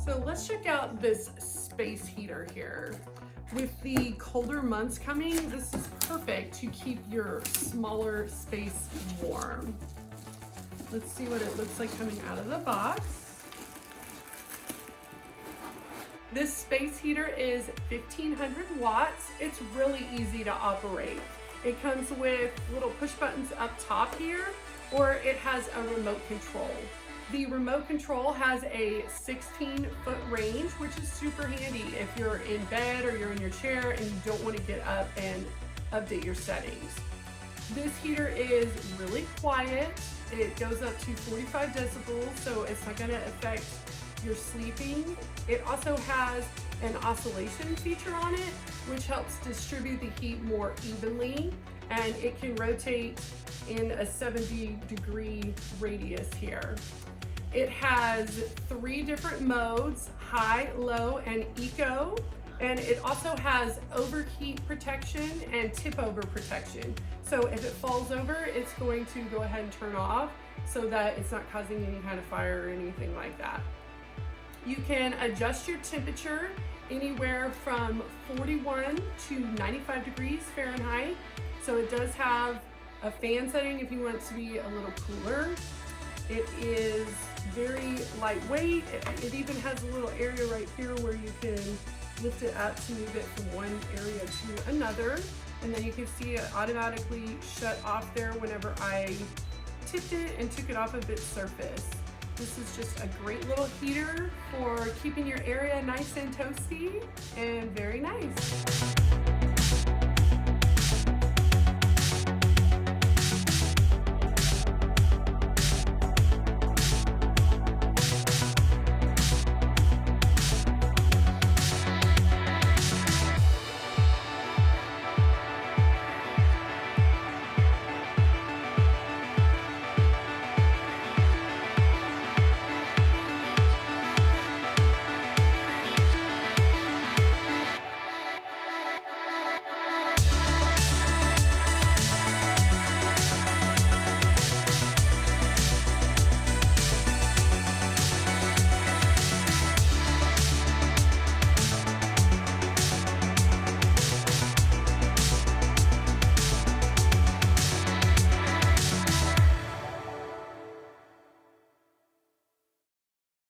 So let's check out this space heater here. With the colder months coming, this is perfect to keep your smaller space warm. Let's see what it looks like coming out of the box. This space heater is 1500 watts. It's really easy to operate. It comes with little push buttons up top here, or it has a remote control. The remote control has a 16-foot range, which is super handy if you're in bed or you're in your chair and you don't want to get up and update your settings. This heater is really quiet. It goes up to 45 decibels, so it's not going to affect your sleeping. It also has an oscillation feature on it, which helps distribute the heat more evenly, and it can rotate in a 70-degree radius here. It has 3 different modes: high, low, and eco. And it also has overheat protection and tip over protection. So if it falls over, it's going to go ahead and turn off so that it's not causing any kind of fire or anything like that. You can adjust your temperature anywhere from 41 to 95 degrees Fahrenheit. So it does have a fan setting if you want it to be a little cooler. It is very lightweight. It even has a little area right here where you can lift it up to move it from one area to another. And then you can see it automatically shut off there whenever I tipped it and took it off of its surface. This is just a great little heater for keeping your area nice and toasty and very nice.